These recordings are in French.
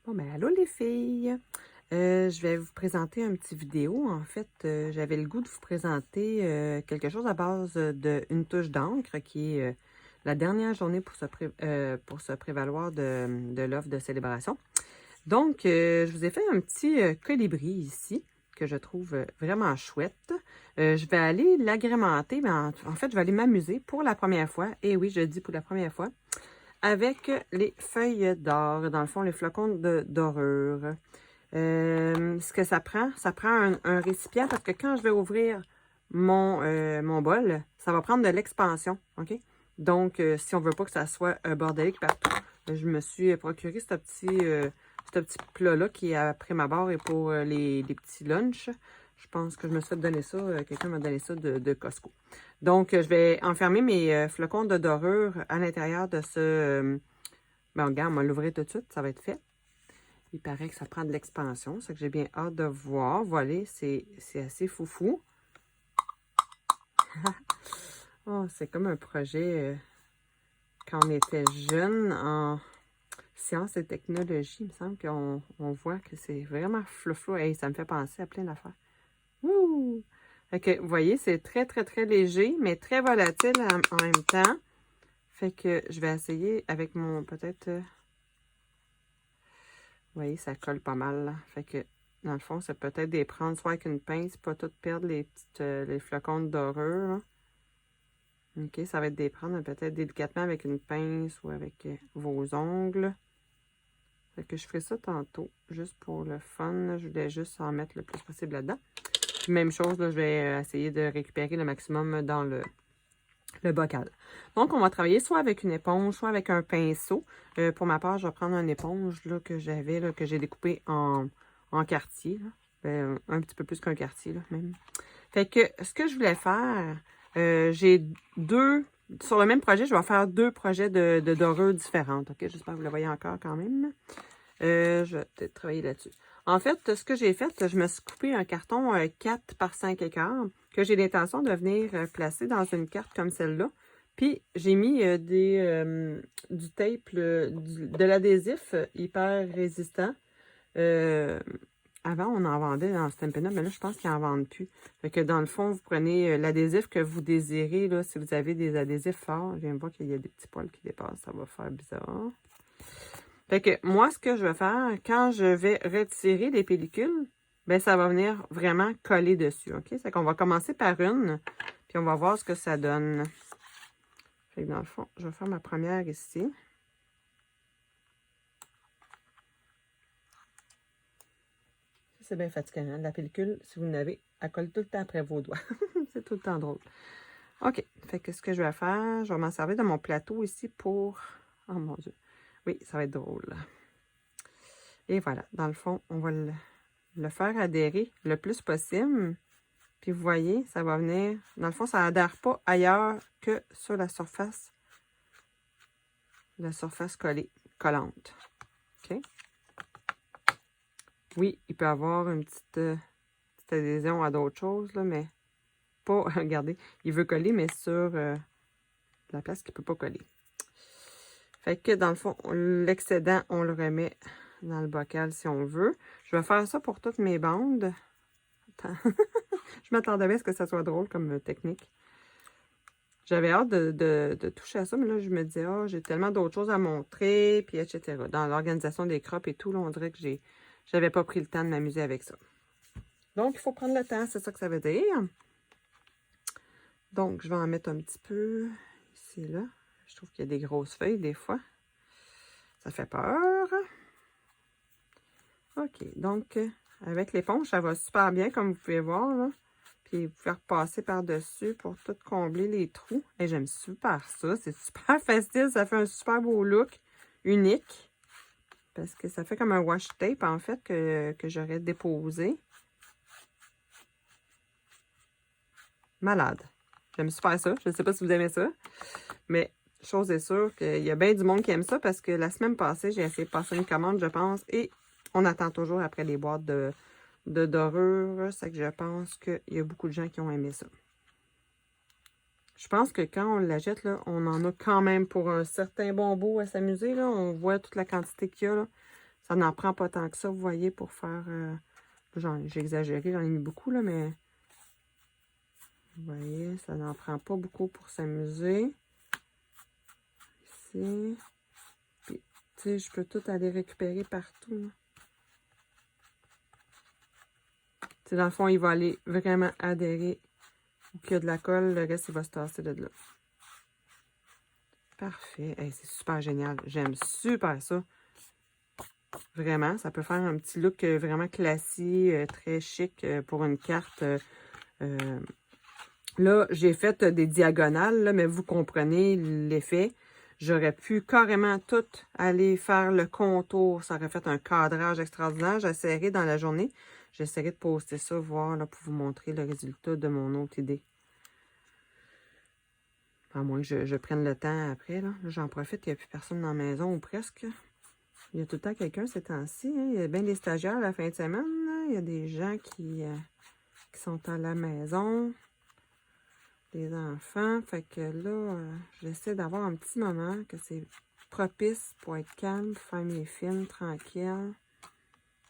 Bon, ben, allô les filles! Je vais vous présenter une petite vidéo. En fait, j'avais le goût de vous présenter quelque chose à base d'une touche d'encre qui est la dernière journée pour se prévaloir de l'offre de célébration. Donc, je vous ai fait un petit colibri ici que je trouve vraiment chouette. Je vais aller l'agrémenter, mais en fait, je vais aller m'amuser pour la première fois. Et oui, je dis pour la première fois avec les feuilles d'or, dans le fond, les flocons de dorure. Ce que ça prend un récipient parce que quand je vais ouvrir mon bol, ça va prendre de l'expansion, OK? Donc, si on veut pas que ça soit bordélique partout, je me suis procuré ce petit plat-là qui est après ma barre et pour les petits lunchs. Je pense que je me suis fait donner ça, quelqu'un m'a donné ça de Costco. Donc, je vais enfermer mes flocons de dorure à l'intérieur de ce... ben, regarde, on va l'ouvrir tout de suite, ça va être fait. Il paraît que ça prend de l'expansion, c'est que j'ai bien hâte de voir. Voilà, c'est assez foufou. Oh, c'est comme un projet quand on était jeune en sciences et technologies. Il me semble qu'on voit que c'est vraiment flou. Hey, ça me fait penser à plein d'affaires. Wouh! Fait que, vous voyez, c'est très, très, très léger, mais très volatile en même temps. Fait que je vais essayer avec mon, peut-être... vous voyez, ça colle pas mal, là. Fait que, dans le fond, c'est peut-être des prendre soit avec une pince, pas tout perdre les flocons de dorure, là. OK, ça va être des prendre peut-être délicatement avec une pince ou avec vos ongles. Fait que je ferai ça tantôt, juste pour le fun. Je voulais juste en mettre le plus possible là-dedans. Même chose, là, je vais essayer de récupérer le maximum dans le bocal. Donc, on va travailler soit avec une éponge, soit avec un pinceau. Pour ma part, je vais prendre une éponge là, que j'avais, que j'ai découpée en quartier. Un petit peu plus qu'un quartier, là, même. Fait que ce que je voulais faire, j'ai deux... Sur le même projet, je vais faire deux projets de dorure différentes. OK? J'espère que vous le voyez encore quand même. Je vais peut-être travailler là-dessus. En fait, ce que j'ai fait, je me suis coupé un carton 4 par 5 écarts que j'ai l'intention de venir placer dans une carte comme celle-là. Puis, j'ai mis du tape, de l'adhésif hyper résistant. Avant, on en vendait dans Stampin' Up, mais là, je pense qu'ils n'en vendent plus. Fait que dans le fond, vous prenez l'adhésif que vous désirez, là, si vous avez des adhésifs forts. Je viens de voir qu'il y a des petits poils qui dépassent, ça va faire bizarre. Fait que moi, ce que je vais faire, quand je vais retirer les pellicules, ben ça va venir vraiment coller dessus, OK? C'est qu'on va commencer par une, puis on va voir ce que ça donne. Fait que dans le fond, je vais faire ma première ici. C'est bien fatigant, hein? La pellicule, si vous n'avez, elle colle tout le temps après vos doigts. C'est tout le temps drôle. OK. Fait que ce que je vais faire, je vais m'en servir de mon plateau ici pour... Oh mon Dieu. Oui, ça va être drôle. Et voilà. Dans le fond, on va le faire adhérer le plus possible. Puis vous voyez, ça va venir... Dans le fond, ça n'adhère pas ailleurs que sur la surface collante. OK? Oui, il peut y avoir une petite adhésion à d'autres choses, là, mais pas... Regardez, il veut coller, mais sur la place qu'il ne peut pas coller. Fait que, dans le fond, l'excédent, on le remet dans le bocal si on veut. Je vais faire ça pour toutes mes bandes. Attends. Je m'attendais bien à ce que ça soit drôle comme technique. J'avais hâte de toucher à ça, mais là, je me disais, oh, j'ai tellement d'autres choses à montrer, puis etc. Dans l'organisation des crops et tout, là, on dirait que j'avais pas pris le temps de m'amuser avec ça. Donc, il faut prendre le temps, c'est ça que ça veut dire. Donc, je vais en mettre un petit peu ici, là. Je trouve qu'il y a des grosses feuilles, des fois. Ça fait peur. OK, donc, avec l'éponge, ça va super bien, comme vous pouvez voir, là. Puis, vous pouvez repasser par-dessus pour tout combler les trous. Et j'aime super ça. C'est super facile. Ça fait un super beau look. Unique. Parce que ça fait comme un washi tape, en fait, que j'aurais déposé. Malade. J'aime super ça. Je ne sais pas si vous aimez ça. Mais, chose est sûre qu'il y a bien du monde qui aime ça. Parce que la semaine passée, j'ai essayé de passer une commande, je pense. Et on attend toujours après les boîtes de dorure. C'est que je pense qu'il y a beaucoup de gens qui ont aimé ça. Je pense que quand on la jette, là, on en a quand même pour un certain bon bout à s'amuser. On voit toute la quantité qu'il y a. Là. Ça n'en prend pas tant que ça, vous voyez, pour faire... j'ai exagéré, j'en ai mis beaucoup, là, mais... Vous voyez, ça n'en prend pas beaucoup pour s'amuser. Ici. Puis, tu sais, je peux tout aller récupérer partout, là. Tu sais, dans le fond, il va aller vraiment adhérer où il y a de la colle. Le reste, il va se tasser de là. Parfait. Hey, c'est super génial. J'aime super ça. Vraiment, ça peut faire un petit look vraiment classique, très chic pour une carte. Là, j'ai fait des diagonales, là, mais vous comprenez l'effet. J'aurais pu carrément tout aller faire le contour. Ça aurait fait un cadrage extraordinaire. J'essaierai dans la journée. J'essaierai de poster ça, voir là, pour vous montrer le résultat de mon autre idée. À moins que je prenne le temps après. Là, j'en profite, il n'y a plus personne dans la maison ou presque. Il y a tout le temps quelqu'un ces temps-ci. Hein. Il y a bien des stagiaires à la fin de semaine. Là. Il y a des gens qui sont à la maison. Des enfants. Fait que là, j'essaie d'avoir un petit moment que c'est propice pour être calme, pour faire mes films tranquilles.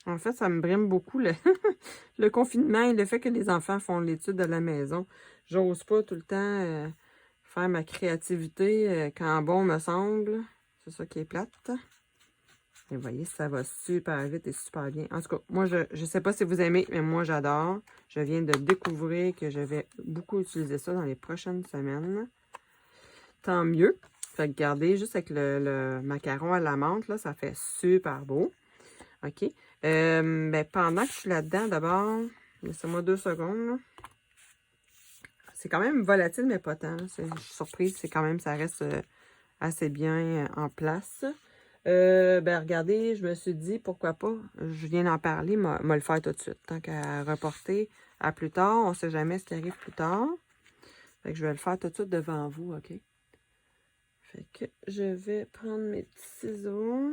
En fait, ça me brime beaucoup le confinement et le fait que les enfants font l'étude à la maison. J'ose pas tout le temps faire ma créativité quand bon me semble. C'est ça qui est plate. Et vous voyez, ça va super vite et super bien. En tout cas, moi, je sais pas si vous aimez, mais moi, j'adore. Je viens de découvrir que je vais beaucoup utiliser ça dans les prochaines semaines. Tant mieux. Fait que regardez, juste avec le macaron à la menthe, là, ça fait super beau. OK. Ben, pendant que je suis là-dedans, d'abord, laissez-moi 2 secondes. C'est quand même volatile, mais pas tant. Je suis surprise, c'est quand même, ça reste assez bien en place. Ben regardez, je me suis dit, pourquoi pas, je viens d'en parler, m'a le faire tout de suite. Tant qu'à reporter à plus tard, on ne sait jamais ce qui arrive plus tard. Fait que je vais le faire tout de suite devant vous, OK? Fait que je vais prendre mes petits ciseaux.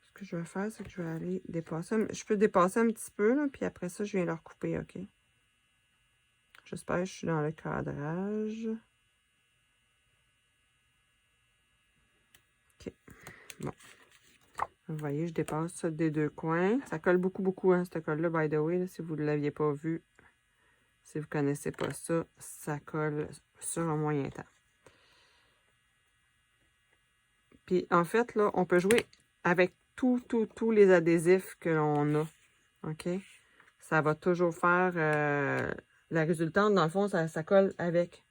Ce que je vais faire, c'est que je vais aller dépasser. Je peux dépasser un petit peu, là, puis après ça, je viens le recouper, OK? J'espère que je suis dans le cadrage. OK. Bon. Vous voyez, je dépasse ça des 2 coins. Ça colle beaucoup, beaucoup, hein, cette colle-là, by the way, là, si vous ne l'aviez pas vu. Si vous ne connaissez pas ça, ça colle sur un moyen temps. Puis, en fait, là, on peut jouer avec tous les adhésifs que l'on a. OK? Ça va toujours faire... la résultante, dans le fond, ça colle avec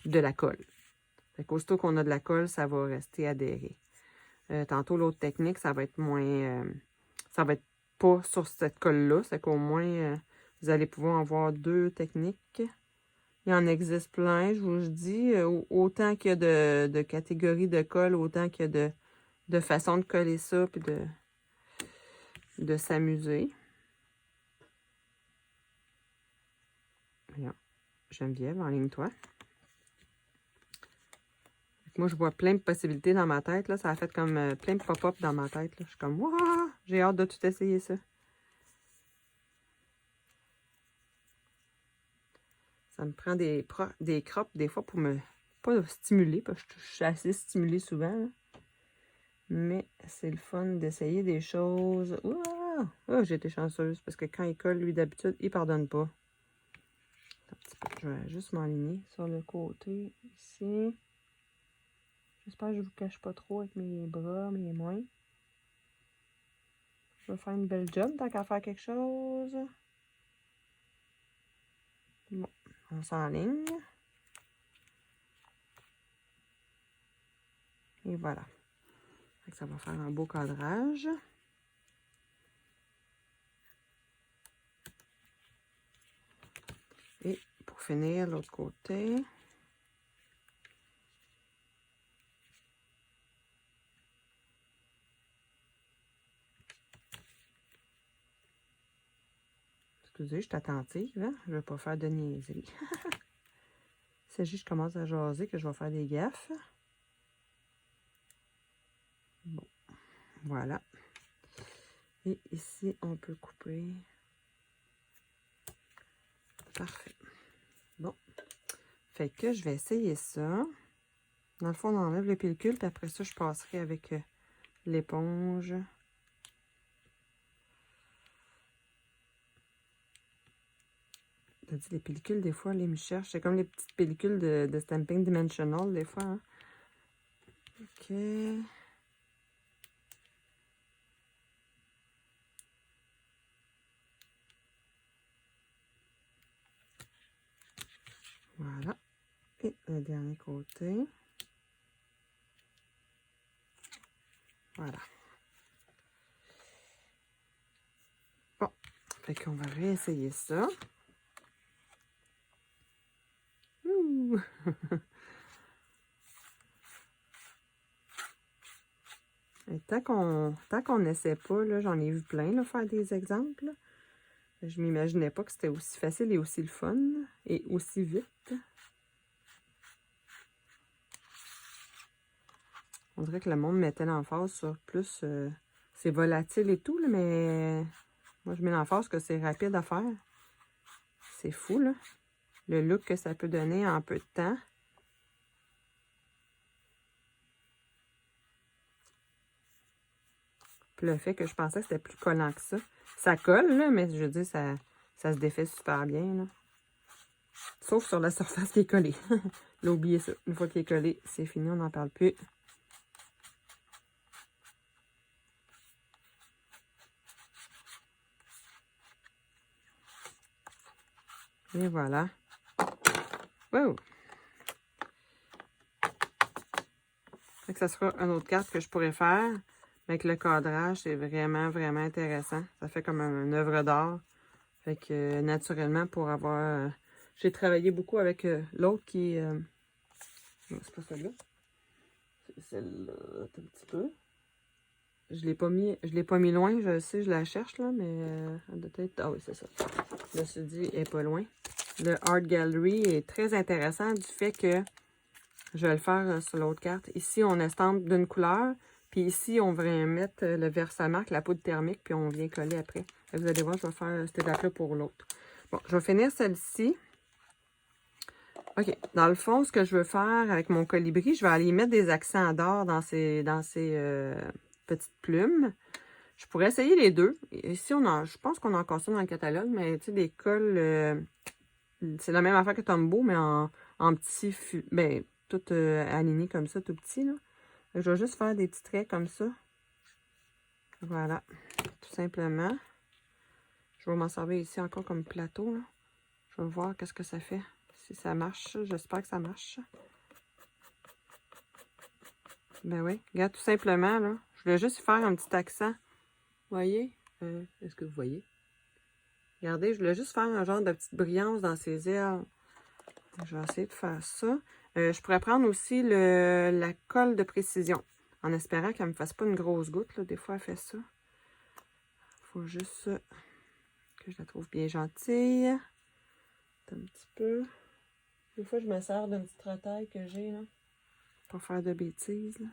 de la colle. Fait qu'aussitôt qu'on a de la colle, ça va rester adhéré. Tantôt, l'autre technique, ça va être moins... ça va être pas sur cette colle-là. C'est qu'au moins, vous allez pouvoir avoir 2 techniques. Il en existe plein, je vous dis. Autant qu'il y a de catégories de colle, autant qu'il y a de façons de coller ça, puis de s'amuser. Geneviève, enligne-toi. Moi, je vois plein de possibilités dans ma tête. Là. Ça a fait comme plein de pop-up dans ma tête. Là. Je suis comme, waouh, j'ai hâte de tout essayer ça. Ça me prend des crops des fois pour me pas stimuler, parce que je suis assez stimulée souvent. Là. Mais c'est le fun d'essayer des choses. Waouh! Oh, j'ai été chanceuse parce que quand il colle, lui, d'habitude, il pardonne pas. Un petit peu. Je vais juste m'aligner sur le côté ici. J'espère que je ne vous cache pas trop avec mes bras, mes mains. Je vais faire une belle job tant qu'à faire quelque chose. Bon, on s'enligne. Et voilà. Ça va faire un beau cadrage. Et pour finir, l'autre côté. Excusez, je suis attentive, hein? Je ne vais pas faire de niaiserie. Il s'agit que je commence à jaser, que je vais faire des gaffes. Bon, voilà. Et ici, on peut couper. Parfait. Bon. Fait que je vais essayer ça. Dans le fond, on enlève le pellicule, puis après ça, je passerai avec l'éponge. T'as dit les pellicules, des fois, les me cherchent. C'est comme les petites pellicules de Stamping Dimensional, des fois. Hein? OK. Voilà. Et le dernier côté. Voilà. Bon. Fait qu'on va réessayer ça. Ouh! Et tant qu'on n'essaie pas, là, j'en ai vu plein, là, faire des exemples. Là. Je m'imaginais pas que c'était aussi facile et aussi le fun. Et aussi vite. On dirait que le monde mettait l'emphase sur plus... c'est volatile et tout, là, mais... Moi, je mets l'emphase que c'est rapide à faire. C'est fou, là. Le look que ça peut donner en peu de temps. Puis le fait que je pensais que c'était plus collant que ça. Ça colle, là, mais je veux dire, ça se défait super bien, là. Sauf sur la surface qui est collée. Là, oubliez ça. Une fois qu'il est collé, c'est fini, on n'en parle plus. Et voilà. Wow! Fait que ça sera une autre carte que je pourrais faire. Avec le cadrage, c'est vraiment, vraiment intéressant. Ça fait comme une œuvre d'art. Fait que naturellement, pour avoir... j'ai travaillé beaucoup avec l'autre qui est... c'est pas celle-là. C'est celle-là, un petit peu. Je l'ai pas mis loin, je sais, je la cherche, là, mais elle doit être... Ah oui, c'est ça. Je me suis dit, elle est pas loin. Le Art Gallery est très intéressant du fait que je vais le faire sur l'autre carte. Ici, on estampe d'une couleur, puis ici, on vient mettre le Versamark, la poudre thermique, puis on vient coller après. Vous allez voir, je vais faire cette étape-là pour l'autre. Bon, je vais finir celle-ci. OK. Dans le fond, ce que je veux faire avec mon colibri, je vais aller mettre des accents d'or dans ces petites plumes. Je pourrais essayer les deux. Ici, je pense qu'on a encore ça dans le catalogue, mais tu sais, des cols, c'est la même affaire que Tombow, mais en petit, ben, tout aligné comme ça, tout petit, là. Je vais juste faire des petits traits comme ça. Voilà, tout simplement. Je vais m'en servir ici encore comme plateau, là. Je vais voir qu'est-ce que ça fait. Si ça marche, j'espère que ça marche. Ben oui, regarde, tout simplement, là. Je voulais juste faire un petit accent. Vous voyez? Est-ce que vous voyez? Regardez, je voulais juste faire un genre de petite brillance dans ses ailes. Je vais essayer de faire ça. Je pourrais prendre aussi la colle de précision. En espérant qu'elle ne me fasse pas une grosse goutte. Là. Des fois, elle fait ça. Il faut juste que je la trouve bien gentille. Un petit peu. Des fois, je me sers d'une petite retaille que j'ai, là. Pour faire de bêtises, là.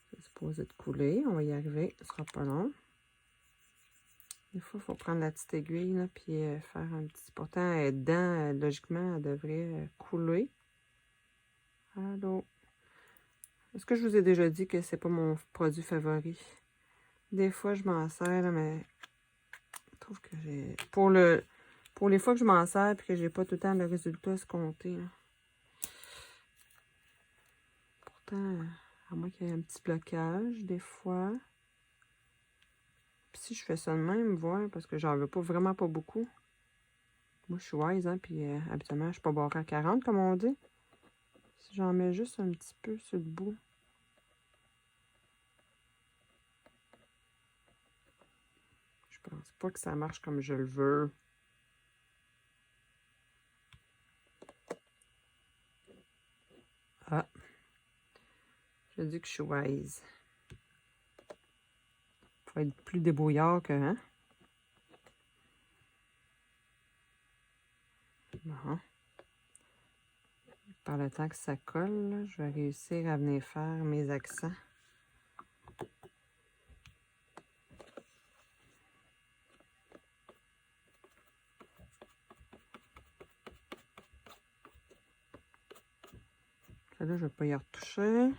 C'est supposé de couler. On va y arriver. Ce sera pas long. Des fois, il faut prendre la petite aiguille, là, puis faire un petit... Pourtant, dedans, logiquement, elle devrait couler. Allô? Est-ce que je vous ai déjà dit que c'est pas mon produit favori? Des fois, je m'en sers, là, mais je trouve que j'ai... Pour les fois que je m'en sers et que j'ai pas tout le temps le résultat escompté, là. Pourtant, à moins qu'il y ait un petit blocage, des fois. Puis si je fais ça de même, voir, parce que j'en veux pas vraiment pas beaucoup. Moi, je suis wise, hein, puis habituellement, je suis pas barrée à 40, comme on dit. Si j'en mets juste un petit peu sur le bout. Je pense pas que ça marche comme je le veux. Ah. Je dis que je suis wise. Faut être plus débrouillard que, hein? Bon. Par le temps que ça colle, là, je vais réussir à venir faire mes accents. Celle-là, je ne vais pas y retoucher.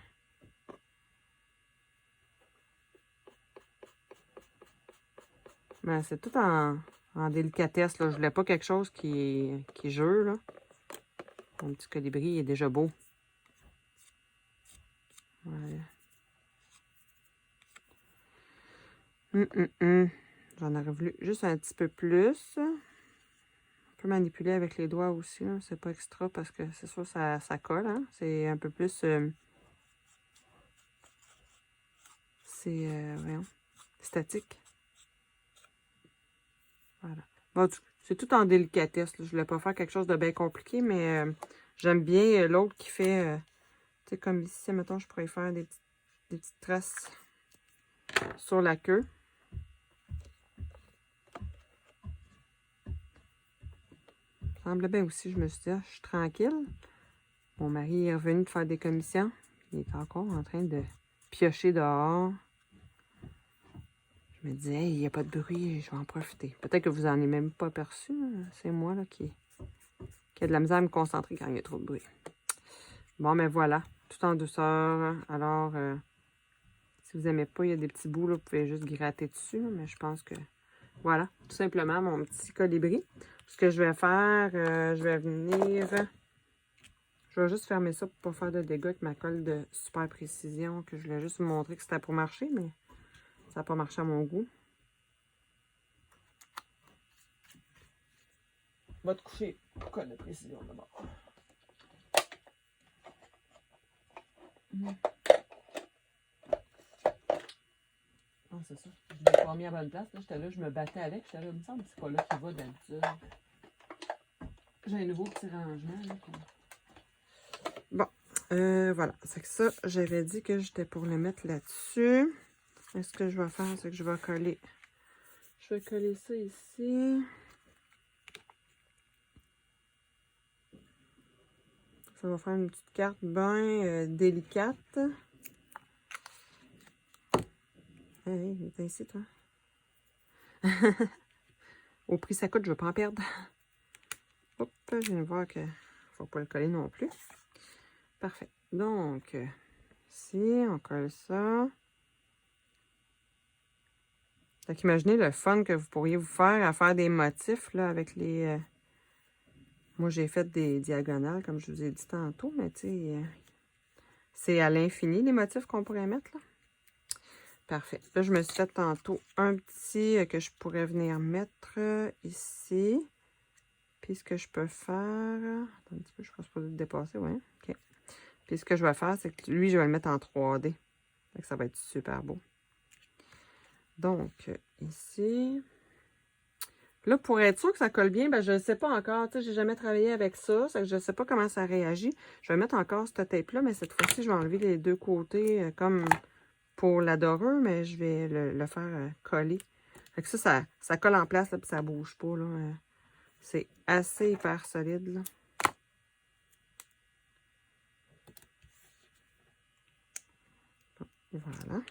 Mais c'est tout en délicatesse, là. Je voulais pas quelque chose qui jure, là. Mon petit colibri est déjà beau. Ouais. J'en aurais voulu juste un petit peu plus. On peut manipuler avec les doigts aussi, là. C'est pas extra parce que c'est sûr ça colle, hein. C'est un peu plus... voyons, statique. Voilà. Bon, c'est tout en délicatesse, là. Je voulais pas faire quelque chose de bien compliqué, mais j'aime bien l'autre qui fait... tu sais, comme ici, mettons, je pourrais faire des petites traces sur la queue. Ça semblait bien aussi, je me suis dit, je suis tranquille. Mon mari est revenu de faire des commissions. Il est encore en train de piocher dehors. Je me disais, hey, il n'y a pas de bruit, je vais en profiter. Peut-être que vous n'en avez même pas aperçu. C'est moi là, qui a de la misère à me concentrer quand il y a trop de bruit. Bon, mais voilà, tout en douceur. Alors, si vous n'aimez pas, il y a des petits bouts, là, vous pouvez juste gratter dessus. Là, mais je pense que, voilà, tout simplement mon petit colibri. Ce que je vais faire, je vais venir... Je vais juste fermer ça pour ne pas faire de dégâts avec ma colle de super précision, que je voulais juste vous montrer que c'était pour marcher, mais ça n'a pas marché à mon goût. Va te coucher, colle de précision d'abord. Ah, c'est ça. Je l'ai pas mis à bonne place. J'étais là, je me battais avec. J'étais là, il me semble que c'est pas là qu'il va d'habitude. J'ai un nouveau petit rangement. Là, bon, voilà. C'est que ça, j'avais dit que j'étais pour le mettre là-dessus. Et ce que je vais faire, c'est que je vais coller. Je vais coller ça ici. Ça va faire une petite carte bien délicate. Hey, il est ici, toi. Au prix ça coûte, je ne veux pas en perdre. Hop, je viens de voir qu'il ne faut pas le coller non plus. Parfait. Donc, ici, on colle ça. Donc, imaginez le fun que vous pourriez vous faire à faire des motifs là, avec les... Moi, j'ai fait des diagonales, comme je vous ai dit tantôt, mais tu sais, c'est à l'infini les motifs qu'on pourrait mettre, là. Parfait. Là, je me suis fait tantôt un petit que je pourrais venir mettre ici. Puis, ce que je peux faire... Attends un petit peu, je pense pas le dépasser, ouais. OK. Puis, ce que je vais faire, c'est que lui, je vais le mettre en 3D. Donc, ça va être super beau. Donc, ici... Là, pour être sûr que ça colle bien, ben, je ne sais pas encore. Tu sais, j'ai jamais travaillé avec ça. Je ne sais pas comment ça réagit. Je vais mettre encore cette tape-là, mais cette fois-ci, je vais enlever les deux côtés comme pour la dorure, mais je vais le faire coller. Fait que ça colle en place, là, puis ça ne bouge pas. C'est assez hyper solide, là. Voilà.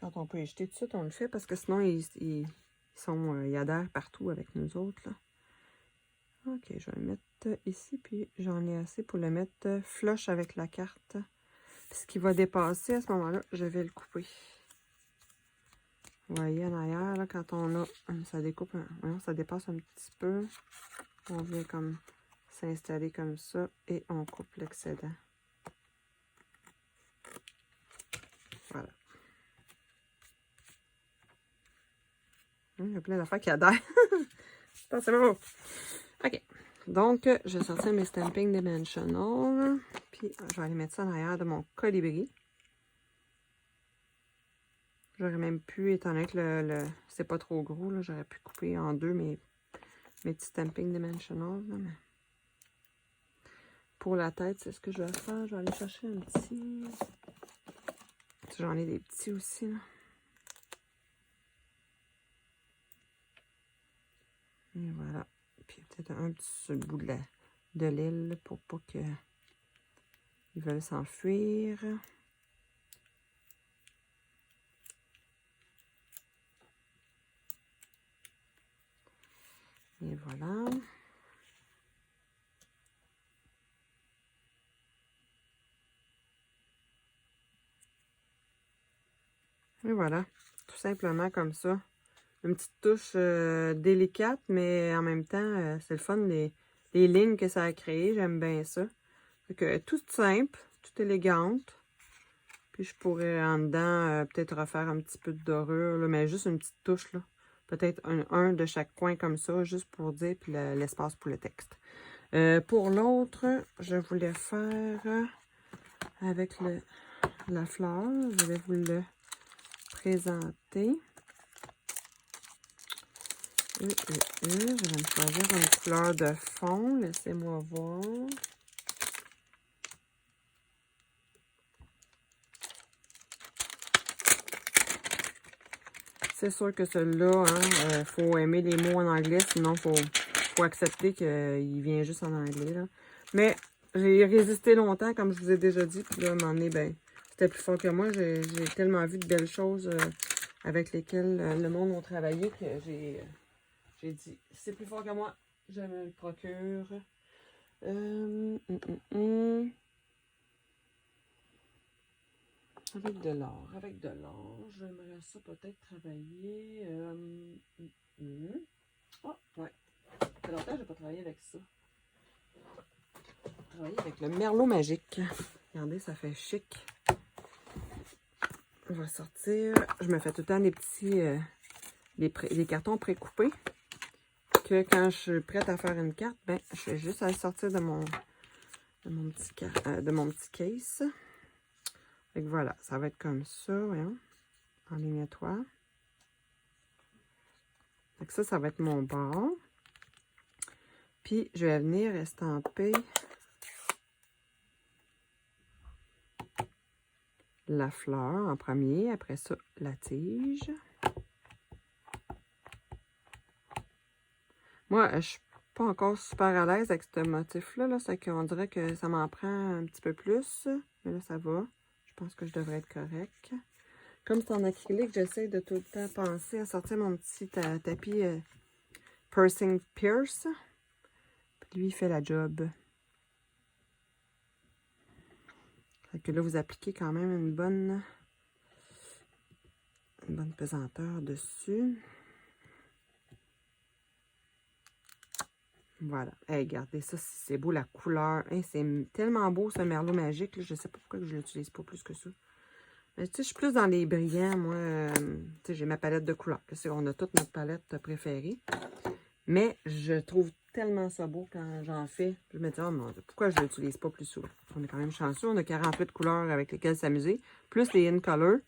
Quand on peut y jeter tout de suite, on le fait parce que sinon, ils adhèrent partout avec nous autres, là. OK, je vais le mettre ici, puis j'en ai assez pour le mettre flush avec la carte. Puis ce qui va dépasser à ce moment-là, je vais le couper. Vous voyez en arrière, là, quand on a... Ça découpe, ça dépasse un petit peu. On vient comme s'installer comme ça et on coupe l'excédent. Voilà. Il y a plein d'affaires qui adhèrent. C'est bon. OK. Donc, je vais sortir mes Stamping Dimensional. Puis, je vais aller mettre ça en arrière de mon colibri. J'aurais même pu, étant donné que c'est pas trop gros, j'aurais pu couper en deux mes petits Stamping Dimensional. Là, mais... Pour la tête, c'est ce que je vais faire. Je vais aller chercher un petit... J'en ai des petits aussi, là. Et voilà. Puis peut-être un petit sur le bout de l'aile pour pas qu'ils veulent s'enfuir. Et voilà. Et voilà. Tout simplement comme ça. Une petite touche délicate, mais en même temps, c'est le fun, les lignes que ça a créées. J'aime bien ça. Fait que tout simple, tout élégante. Puis je pourrais en dedans peut-être refaire un petit peu de dorure, là, mais juste une petite touche, là. Peut-être un de chaque coin comme ça, juste pour dire, puis l'espace pour le texte. Pour l'autre, je voulais faire avec la fleur. Je vais vous le présenter. Je vais me choisir une couleur de fond. Laissez-moi voir. C'est sûr que celui-là, hein, faut aimer les mots en anglais, sinon faut accepter qu'il vient juste en anglais, là. Mais j'ai résisté longtemps, comme je vous ai déjà dit, puis là, à un moment donné, ben, c'était plus fort que moi. J'ai tellement vu de belles choses avec lesquelles le monde a travaillé que j'ai dit, c'est plus fort que moi, je me le procure. Avec de l'or, j'aimerais ça peut-être travailler. Oh, ouais. Ça fait longtemps que je n'ai pas travaillé avec ça. Travailler avec le merlot magique. Regardez, ça fait chic. On va sortir. Je me fais tout le temps des petits des cartons pré-coupés. Que quand je suis prête à faire une carte, ben, je vais juste aller sortir de mon petit case. Fait que voilà, ça va être comme ça, voyons, en ligne étoile. Fait que ça va être mon bord. Puis, je vais venir estamper la fleur en premier, après ça, la tige. Moi, je suis pas encore super à l'aise avec ce motif-là, là, c'est qu'on dirait que ça m'en prend un petit peu plus, mais là, ça va. Je pense que je devrais être correct. Comme c'est en acrylique, j'essaie de tout le temps penser à sortir mon petit tapis Pursing Pierce. Puis lui, il fait la job. Fait que là, vous appliquez quand même une bonne pesanteur dessus. Voilà. Hey, regardez ça, c'est beau la couleur. Hey, c'est tellement beau ce merlot magique. Là. Je ne sais pas pourquoi je ne l'utilise pas plus que ça. Mais tu sais, je suis plus dans les brillants. Moi, tu sais, j'ai ma palette de couleurs. On a toute notre palette préférée. Mais je trouve tellement ça beau quand j'en fais. Je me dis, oh mon Dieu, pourquoi je ne l'utilise pas plus souvent? On est quand même chanceux. On a 48 couleurs avec lesquelles s'amuser. Plus les in color.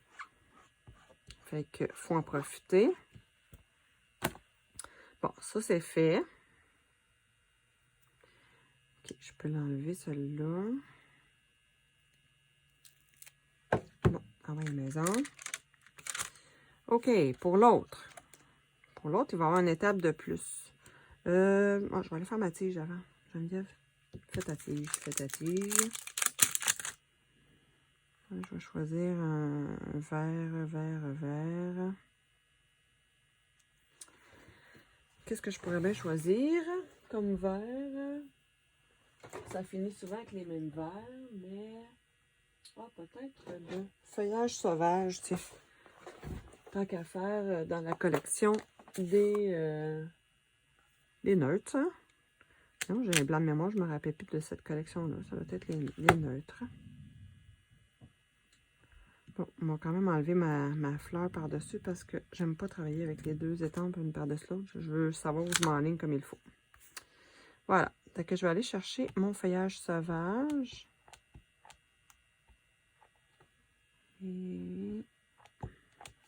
Fait que faut en profiter. Bon, ça c'est fait. Ok, je peux l'enlever celui-là. Bon, envoyer maison. Ok, pour l'autre. Pour l'autre, il va y avoir une étape de plus. Je vais aller faire ma tige avant. Geneviève, fais ta tige, fais ta tige. Je vais choisir un vert. Qu'est-ce que je pourrais bien choisir comme vert? Ça finit souvent avec les mêmes verts, mais... Ah, peut-être de feuillage sauvage, tiens. Tant qu'à faire dans la collection des neutres. Hein? Non, j'ai un blanc de mémoire, je me rappelle plus de cette collection-là. Ça doit être les neutres. Bon, on va quand même enlever ma fleur par-dessus parce que j'aime pas travailler avec les deux étampes une par-dessus l'autre. Je veux savoir où je m'enligne comme il faut. Voilà. Donc, je vais aller chercher mon feuillage sauvage. Et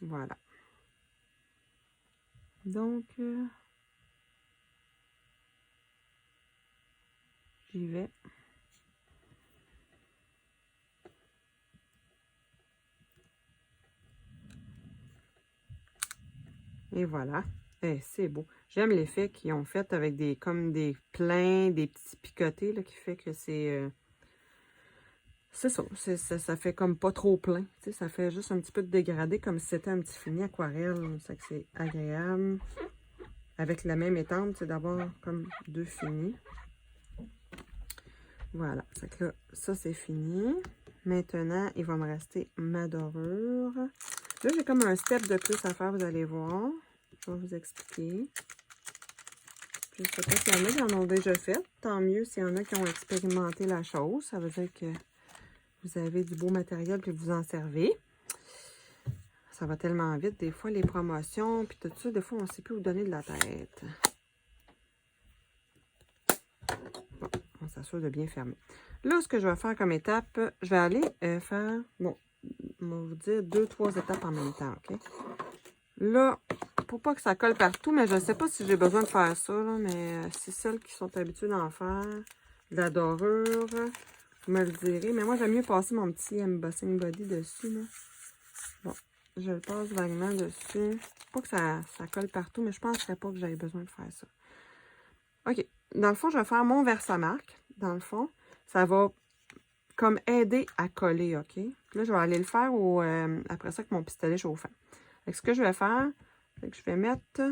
voilà. Donc, j'y vais. Et voilà. Eh, c'est beau. J'aime l'effet qu'ils ont fait avec comme des pleins, des petits picotés, là, qui fait que c'est... c'est ça. Ça fait comme pas trop plein. Tu sais, ça fait juste un petit peu de dégradé, comme si c'était un petit fini aquarelle. Ça que c'est agréable. avec la même étampe, c'est d'avoir comme 2 finis. Voilà, fait que là, ça c'est fini. Maintenant, il va me rester ma dorure. Là, j'ai comme un step de plus à faire, vous allez voir. Je vais vous expliquer. Je ne sais pas s'il y en a qui en ont déjà fait. Tant mieux s'il y en a qui ont expérimenté la chose. Ça veut dire que vous avez du beau matériel et vous en servez. Ça va tellement vite, des fois, les promotions, puis tout ça, des fois, on ne sait plus où donner de la tête. Bon, on s'assure de bien fermer. Là, ce que je vais faire comme étape, je vais aller faire, bon, on va vous dire 2-3 étapes en même temps, OK? Là, pour pas que ça colle partout, mais je ne sais pas si j'ai besoin de faire ça, là, mais c'est celles qui sont habituées d'en faire, de la dorure, vous me le direz. Mais moi, j'aime mieux passer mon petit embossing body dessus, là. Bon, je le passe vaguement dessus. Pas que ça colle partout, mais je ne penserais pas que j'avais besoin de faire ça. OK. Dans le fond, je vais faire mon versamarque. Dans le fond, ça va comme aider à coller, OK? Là, je vais aller le faire après ça avec mon pistolet chauffant. Fait que ce que je vais faire, c'est que je vais mettre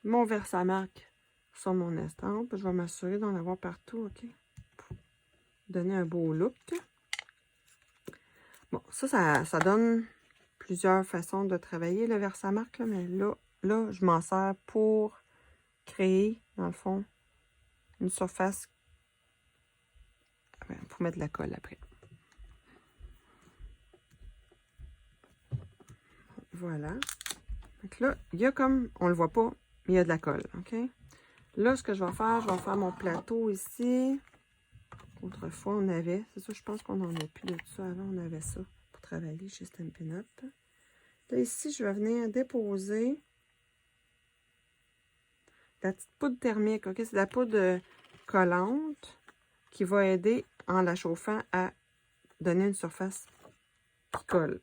mon versamarque sur mon estampe. Je vais m'assurer d'en avoir partout, OK? Pour donner un beau look. Bon, ça donne plusieurs façons de travailler le versamarque, là, mais là, je m'en sers pour créer, dans le fond, une surface pour mettre de la colle après. Voilà. Donc là, il y a comme, on le voit pas, mais il y a de la colle, OK? Là, ce que je vais faire mon plateau ici. Autrefois, on avait, c'est ça, je pense qu'on n'en a plus de ça. Avant, on avait ça pour travailler chez Stampin' Up. Là, ici, je vais venir déposer la petite poudre thermique, OK? C'est la poudre collante qui va aider, en la chauffant, à donner une surface qui colle.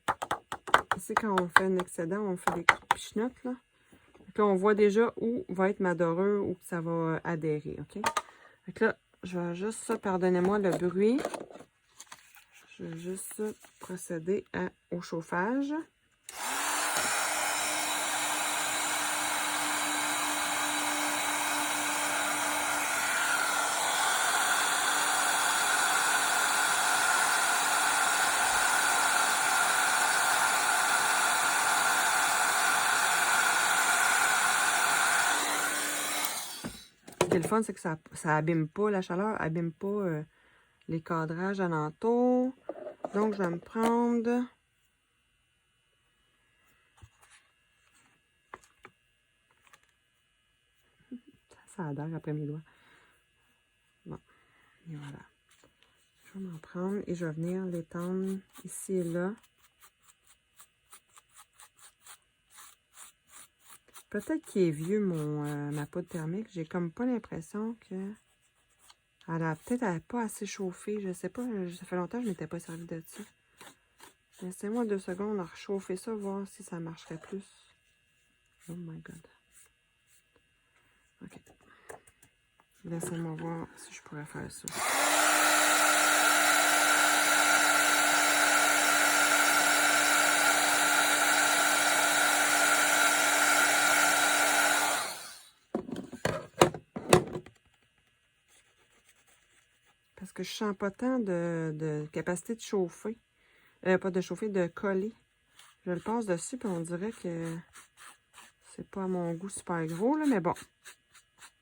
Ici, quand on fait un excédent, on fait des pichenottes, là. Donc là, on voit déjà où va être ma dorure, où ça va adhérer, OK? Donc là, je vais juste ça, pardonnez-moi le bruit. Je vais juste procéder au chauffage. Ce qui est le fun, c'est que ça abîme pas, la chaleur abîme pas les cadrages alentours. Donc, je vais me prendre ça adhère après mes doigts. Bon, et voilà. Je vais m'en prendre et je vais venir l'étendre ici et là. Peut-être qu'il est vieux, ma poudre thermique. J'ai comme pas l'impression que... Elle a peut-être pas assez chauffé. Je sais pas, ça fait longtemps que je ne m'étais pas servi de ça. Laissez-moi 2 secondes à réchauffer ça, voir si ça marcherait plus. Oh my God. OK. Laissez-moi voir si je pourrais faire ça. Parce que je sens pas tant de capacité de chauffer. Pas de chauffer, de coller. Je le passe dessus, puis on dirait que c'est pas à mon goût super gros, là, mais bon.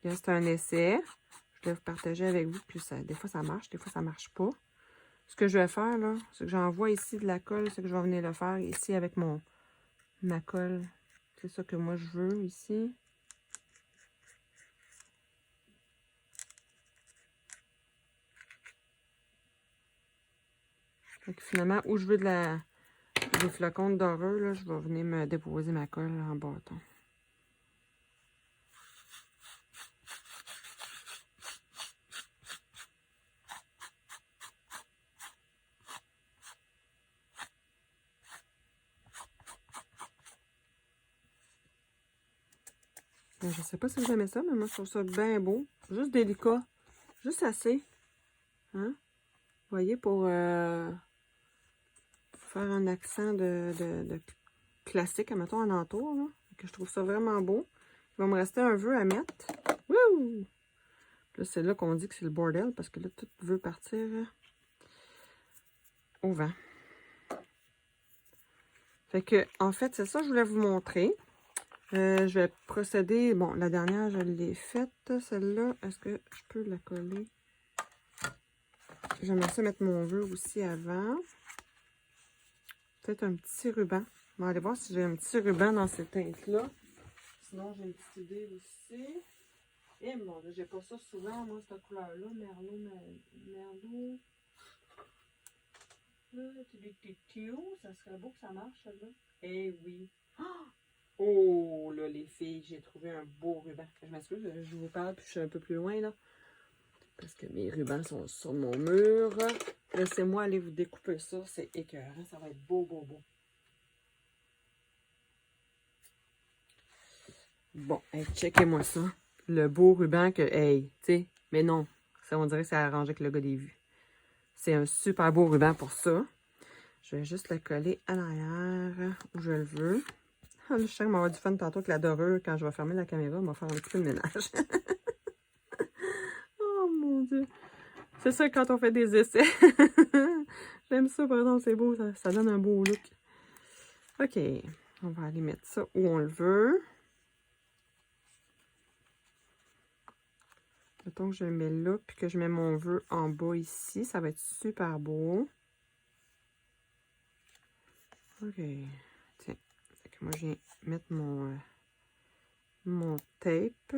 C'est un essai. Je voulais vous partager avec vous, puis des fois ça marche, des fois ça marche pas. Ce que je vais faire, là, c'est que j'envoie ici de la colle, c'est que je vais venir le faire ici avec ma colle. C'est ça que moi je veux ici. Donc finalement, où je veux des flocons de dorure, là, je vais venir me déposer ma colle en bâton. Je sais pas si vous aimez ça, mais moi je trouve ça bien beau. Juste délicat. Juste assez. Hein? Vous voyez, pour faire un accent de classique, mettons, en entour, là. Que je trouve ça vraiment beau. va me rester un vœu à mettre. Wouh! Là, c'est là qu'on dit que c'est le bordel parce que là, tout veut partir au vent. Fait que, en fait, c'est ça que je voulais vous montrer. Je vais procéder. Bon, la dernière, je l'ai faite. Celle-là, est-ce que je peux la coller? J'aimerais ça mettre mon vœu aussi avant. Peut-être un petit ruban. On va aller voir si j'ai un petit ruban dans ces teintes-là. Sinon, j'ai une petite idée aussi. Et bon, j'ai pas ça souvent, moi, cette couleur-là. Merlot. Ça serait beau que ça marche, celle-là. Eh oui. Oh, là, les filles, j'ai trouvé un beau ruban. Je m'excuse, je vous parle, puis je suis un peu plus loin, là. Parce que mes rubans sont sur mon mur. Laissez-moi aller vous découper ça. C'est écœurant. Ça va être beau, beau, beau. Bon, hey, checkez-moi ça. Le beau ruban que, hey, tu sais, mais non. Ça, on dirait que ça a arrangé avec le gars des vues. C'est un super beau ruban pour ça. Je vais juste le coller à l'arrière où je le veux. Ah, là, je sens qu'on va avoir du fun tantôt avec la dorure. Quand je vais fermer la caméra, on va faire un petit peu de ménage. Oh mon Dieu. C'est ça quand on fait des essais. J'aime ça, par exemple, c'est beau. Ça donne un beau look. OK. On va aller mettre ça où on le veut. Mettons que je le mets là, puis que je mets mon vœu en bas ici. Ça va être super beau. OK. Tiens. Fait que moi, je viens mettre mon tape.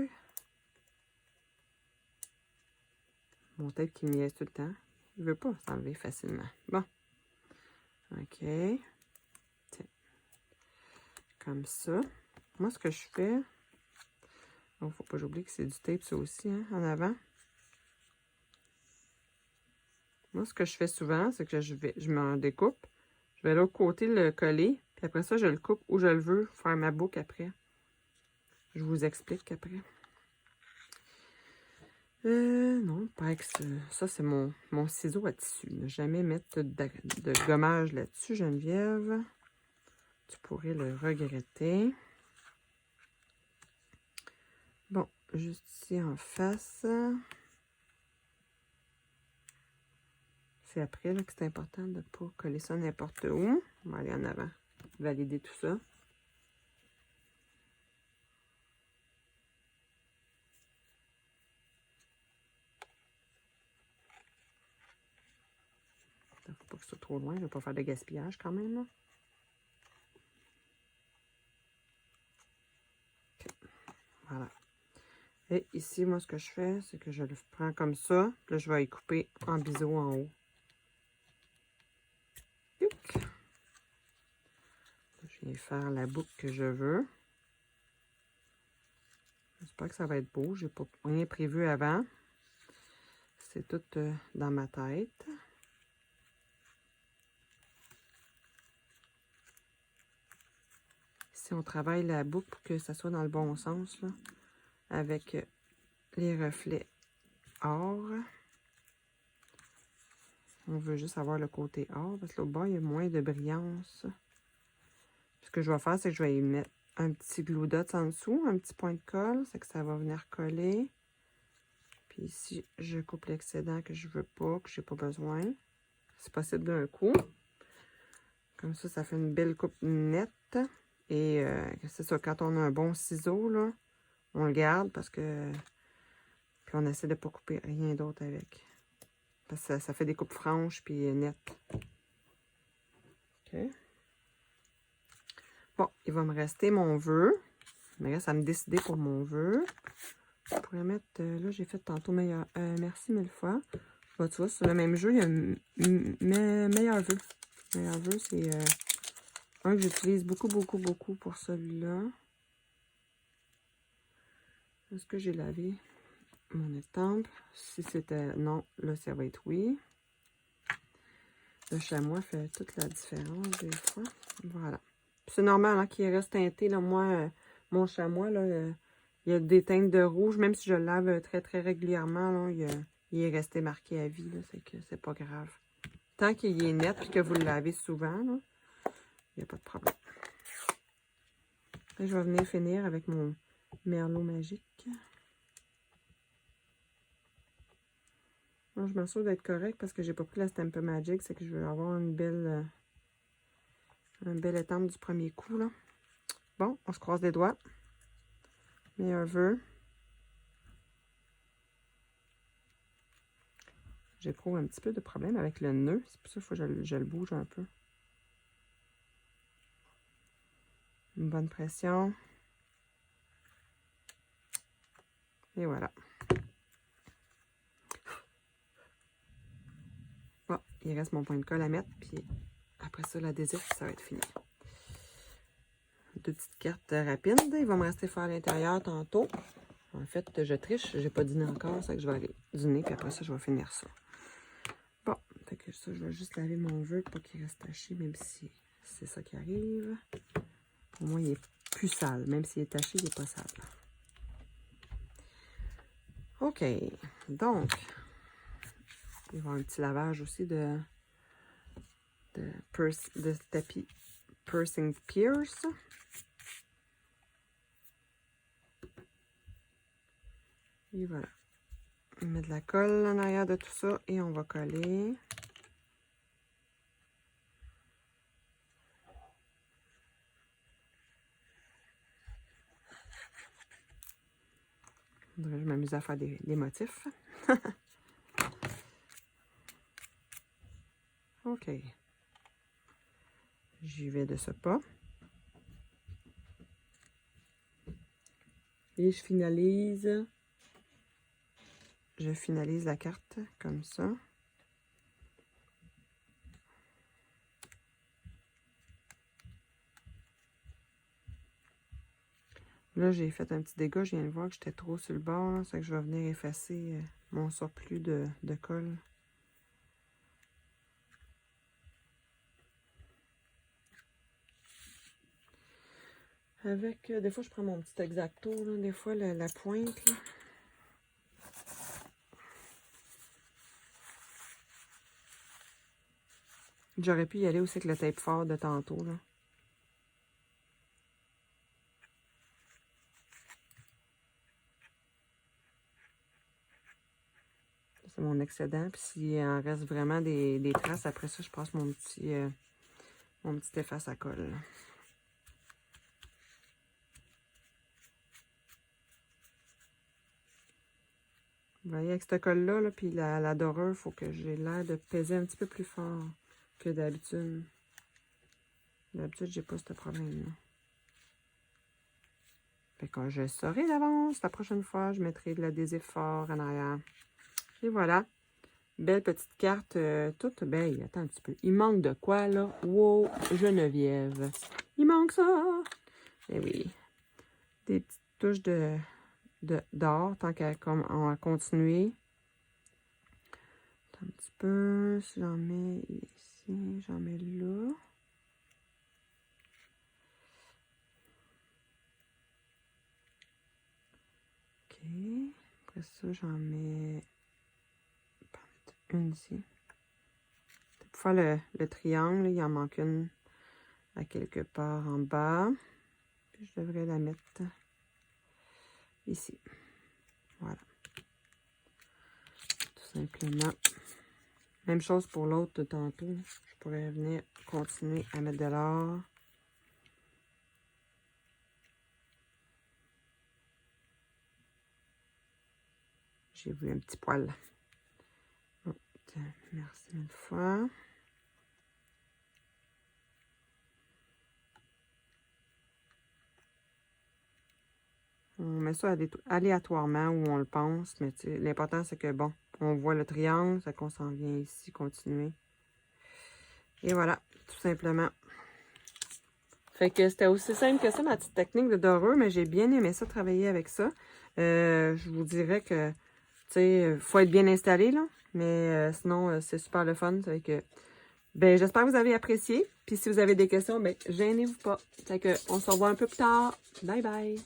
Mon tape qui me niaise tout le temps. Il ne veut pas s'enlever facilement. Bon. OK. Tiens. Comme ça. Moi, ce que je fais... Il ne faut pas que j'oublie que c'est du tape, ça aussi, hein, en avant. Moi, ce que je fais souvent, c'est que je m'en découpe. Je vais de l'autre côté le coller. Puis après ça, je le coupe où je le veux. Faire ma boucle après. Je vous explique après. Non, pas que ça, c'est mon ciseau à tissu. Ne jamais mettre de gommage là-dessus, Geneviève. Tu pourrais le regretter. Bon, juste ici en face. C'est après là, que c'est important de ne pas coller ça n'importe où. On va aller en avant. Valider tout ça. Il ne faut pas que ce soit trop loin. Je ne vais pas faire de gaspillage quand même. Là. Okay. Voilà. Et ici, moi, ce que je fais, c'est que je le prends comme ça. Puis là, je vais y couper en biseau en haut. Youp. Je viens faire la boucle que je veux. J'espère que ça va être beau. Je n'ai pas rien prévu avant. C'est tout dans ma tête. Ici, on travaille la boucle pour que ça soit dans le bon sens, là, avec les reflets or. On veut juste avoir le côté or, parce que là-bas, il y a moins de brillance. Ce que je vais faire, c'est que je vais y mettre un petit glue dot en dessous, un petit point de colle, c'est que ça va venir coller. Puis ici, je coupe l'excédent que je veux pas, que j'ai pas besoin. C'est possible d'un coup. Comme ça fait une belle coupe nette. Et c'est ça, quand on a un bon ciseau, là, on le garde parce que... Puis on essaie de ne pas couper rien d'autre avec. Parce que ça fait des coupes franches puis nettes. OK. Bon, il va me rester mon vœu. Il me reste à me décider pour mon vœu. Je pourrais mettre... là, j'ai fait tantôt meilleur... merci 1000 fois. Bah, tu vois, sur le même jeu, il y a meilleur vœu. Meilleur vœu, c'est un que j'utilise beaucoup pour celui-là. Est-ce que j'ai lavé mon estampe? Si c'était non, là, ça va être oui. Le chamois fait toute la différence des fois. Voilà. C'est normal hein, qu'il reste teinté. Là, moi, mon chamois, là, il y a des teintes de rouge. Même si je le lave très régulièrement, là, il est resté marqué à vie. C'est que c'est pas grave. Tant qu'il est net et que vous le lavez souvent, il n'y a pas de problème. Là, je vais venir finir avec mon Merlot magique. Moi, je m'assure d'être correct parce que j'ai pas pris la Stampa Magic. C'est que je veux avoir une belle étampe du premier coup, là. Bon, on se croise les doigts. Meilleur vœu. J'éprouve un petit peu de problème avec le nœud. C'est pour ça qu'il faut que je le bouge un peu. Une bonne pression. Et voilà. Bon, il reste mon point de colle à mettre. Puis après ça, l'adhésif, ça va être fini. Deux petites cartes rapides. Il va me rester faire à l'intérieur tantôt. En fait, je triche. J'ai pas dîné encore. C'est que je vais aller dîner. Puis après ça, je vais finir ça. Bon, fait que ça, je vais juste laver mon vœu pour pas qu'il reste taché, même si c'est ça qui arrive. Au moins, il est plus sale. Même s'il est taché, il n'est pas sale. OK. Donc, il va y avoir un petit lavage aussi de tapis Pursing Pierce. Et voilà. On met de la colle en arrière de tout ça et on va coller. Je m'amuse à faire des motifs. OK. J'y vais de ce pas. Et je finalise la carte comme ça. Là, j'ai fait un petit dégât. Je viens de voir que j'étais trop sur le bord. C'est que je vais venir effacer mon surplus de colle. Avec, des fois, je prends mon petit X-Acto, là, des fois, la pointe, là. J'aurais pu y aller aussi avec le tape fort de tantôt, là. C'est mon excédent. Puis s'il en reste vraiment des traces, après ça, je passe mon petit efface à colle, là. Vous voyez, avec cette colle-là, là, puis la dorure, il faut que j'ai l'air de peser un petit peu plus fort que d'habitude. D'habitude, j'ai pas ce problème-là. Fait que je saurai d'avance. La prochaine fois, je mettrai de l'adhésif fort en arrière. Et voilà. Belle petite carte, toute belle. Attends un petit peu. Il manque de quoi, là? Wow, Geneviève. Il manque ça! Eh oui. Des petites touches d'or, tant qu'on va continuer. Attends un petit peu. Si j'en mets ici, j'en mets là. OK. Après ça, j'en mets une ici. Pour faire le triangle, il en manque une à quelque part en bas. Puis je devrais la mettre ici. Voilà. Tout simplement. Même chose pour l'autre de tantôt. Je pourrais venir continuer à mettre de l'or. J'ai vu un petit poil. Bon, merci une fois. On met ça aléatoirement où on le pense, mais l'important c'est que, bon, on voit le triangle, c'est qu'on s'en vient ici, continuer. Et voilà, tout simplement. Fait que c'était aussi simple que ça, ma petite technique de dorure, mais j'ai bien aimé ça, travailler avec ça. Je vous dirais que, tu sais, faut être bien installé, là, mais sinon, c'est super le fun. Fait que, ben, j'espère que vous avez apprécié. Puis si vous avez des questions, ben, gênez-vous pas. Fait que, on se revoit un peu plus tard. Bye bye!